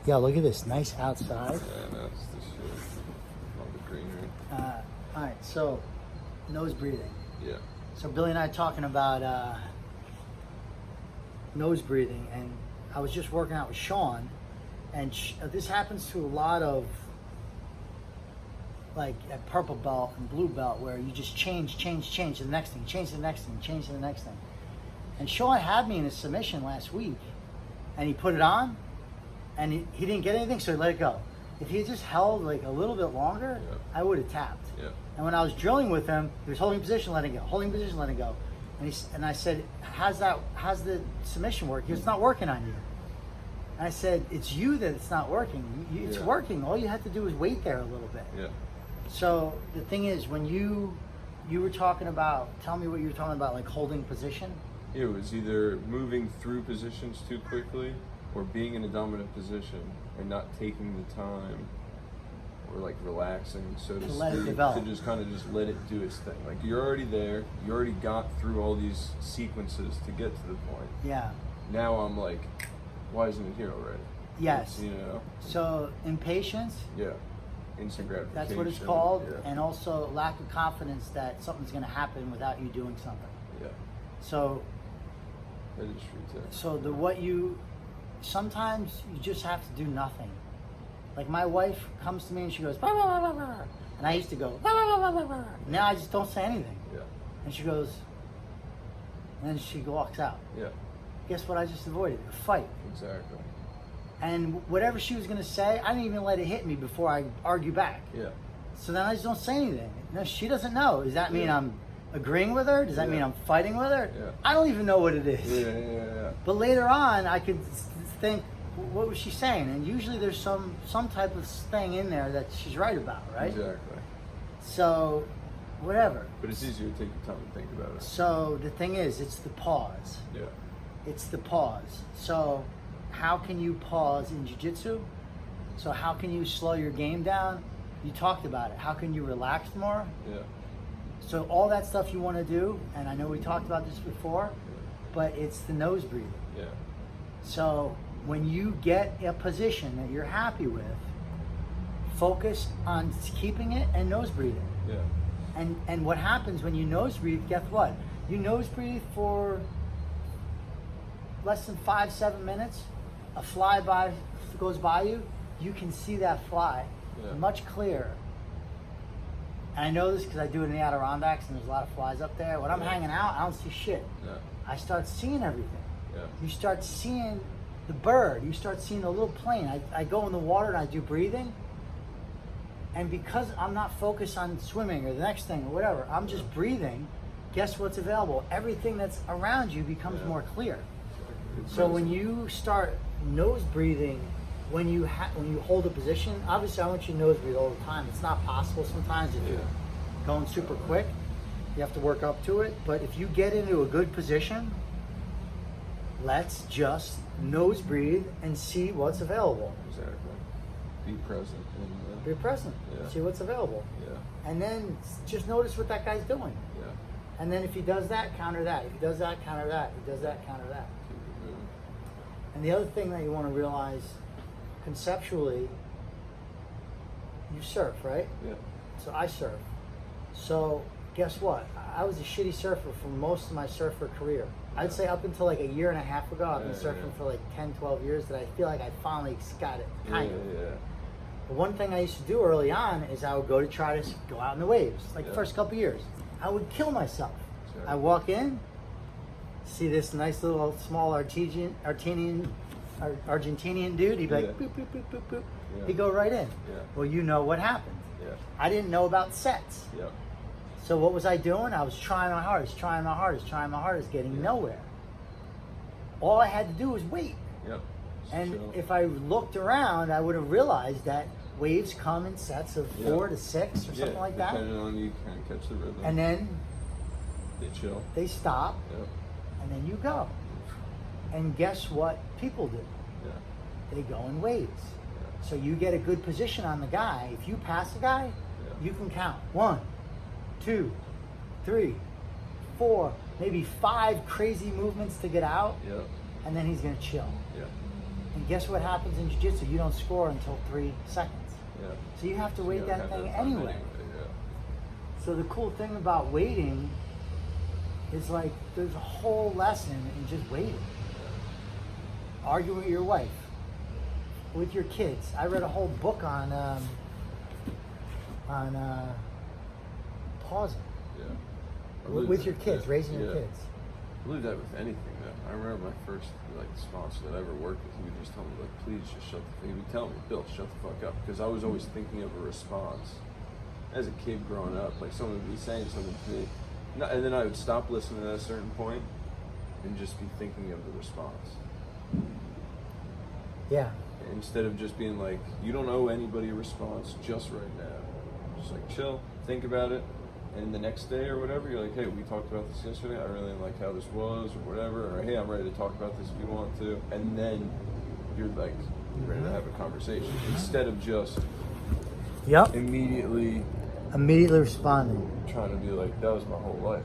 Yo, look at this. Nice outside. Yeah, no, it's the shit. All the greenery. All right, so nose breathing. Yeah. So Billy and I talking about nose breathing, and I was just working out with Sean, and this happens to a lot of, like, at purple belt and blue belt, where you just change to the next thing, change to the next thing, change to the next thing. And Sean had me in a submission last week, and he put it on, and he didn't get anything, so he let it go. If he had just held like a little bit longer, Yeah. I would have tapped. Yeah. And when I was drilling with him, he was holding position, letting go, holding position, letting go. And I said, how's the submission work? He goes, it's not working on you. And I said, it's you that it's not working. It's Yeah. working. All you have to do is wait there a little bit. Yeah. So the thing is, when you were talking about, tell me what you were talking about, like holding position. It was either moving through positions too quickly or being in a dominant position and not taking the time or like relaxing, so to let it speak, develop. to just kind of just let it do its thing. Like you're already there, you already got through all these sequences to get to the point. Yeah. Now I'm like, why isn't it here already? Yes. You know? So impatience, Yeah. Instant gratification. that's what it's called, Yeah. and also lack of confidence that something's going to happen without you doing something. Yeah. So That is true too. Sometimes you just have to do nothing. Like my wife comes to me and she goes, "Bah, bah, bah, bah, bah," and I used to go, "Bah, bah, bah, bah, bah." Now I just don't say anything. Yeah. And she goes, and then she walks out. Yeah. Guess what I just avoided? A fight. Exactly. And whatever she was going to say, I didn't even let it hit me before I argue back. Yeah. So then I just don't say anything. No, she doesn't know. Does that mean Yeah. I'm agreeing with her? Does that mean Yeah. I'm fighting with her? Yeah. I don't even know what it is. Yeah. But later on, I could think, what was she saying? And usually there's some type of thing in there that she's right about, right? Exactly. So, whatever. But it's easier to take the time to think about it. So the thing is, it's the pause. Yeah. It's the pause. So how can you pause in jiu-jitsu? So how can you slow your game down? You talked about it. How can you relax more? Yeah. So all that stuff you want to do, and I know we talked about this before, but it's the nose breathing. Yeah. So when you get a position that you're happy with, focus on keeping it and nose breathing. Yeah. And what happens when you nose breathe, guess what? You nose breathe for less than 5-7 minutes, a fly by goes by you, you can see that fly much clearer. And I know this because I do it in the Adirondacks and there's a lot of flies up there. When I'm hanging out, I don't see shit. Yeah. I start seeing everything. Yeah. You start seeing the bird. You start seeing the little plane. I go in the water and I do breathing. And because I'm not focused on swimming or the next thing or whatever, I'm just breathing. Guess what's available? Everything that's around you becomes more clear. So when you start nose breathing, when you hold a position, obviously I want you to nose breathe all the time. It's not possible sometimes if you're going super quick. You have to work up to it. But if you get into a good position, let's just nose breathe and see what's available. Exactly. Be present. Be present. Yeah. See what's available. Yeah. And then just notice what that guy's doing. Yeah. And then if he does that, counter that. If he does that, counter that. If he does that, counter that. Keep it moving. And the other thing that you want to realize conceptually, you surf, right? Yeah. So I surf. So guess what? I was a shitty surfer for most of my surfer career. I'd say up until like a year and a half ago, I've been surfing for like 10, 12 years that I feel like I finally got it, kind of. Yeah. But one thing I used to do early on is I would go to try to go out in the waves, like the first couple years. I would kill myself. Sure. I walk in, see this nice little small Argentinian dude. He'd be like, boop, boop, boop, boop, boop. Yeah. He'd go right in. Yeah. Well, you know what happened. Yeah. I didn't know about sets. Yeah. So what was I doing? I was trying my hardest, getting nowhere. All I had to do was wait. Yep. And Chill. if I looked around, I would have realized that waves come in sets of 4 to 6 or something like that. Depending on you can catch the rhythm. And then they chill. they stop, Yep. and then you go. And guess what people do? Yeah. They go in waves. Yeah. So you get a good position on the guy. If you pass a guy, you can count 1, 2, 3, 4, maybe 5 crazy movements to get out, Yep. and then he's gonna chill. Yep. And guess what happens in jiu-jitsu? You don't score until 3 seconds. Yeah. So you have to So wait you that have thing time anyway. Yeah. So the cool thing about waiting is like there's a whole lesson in just waiting. Argue with your wife, with your kids. I read a whole book on pausing Yeah. I with believe your that, kids, yeah, raising your yeah. kids. I believe that with anything though. I remember my first like sponsor that I ever worked with, he would just tell me like, please just shut the, he would tell me, Bill, shut the fuck up. Because I was always thinking of a response. As a kid growing up, like someone would be saying something to me, and then I would stop listening at a certain point and just be thinking of the response. Yeah. Instead of just being like, you don't owe anybody a response just right now. Just like chill, think about it, and the next day or whatever, you're like, hey, we talked about this yesterday, I really like how this was, or whatever, or hey, I'm ready to talk about this if you want to, and then you're like ready to have a conversation. Instead of just Yep. immediately Immediately responding. trying to be like, that was my whole life.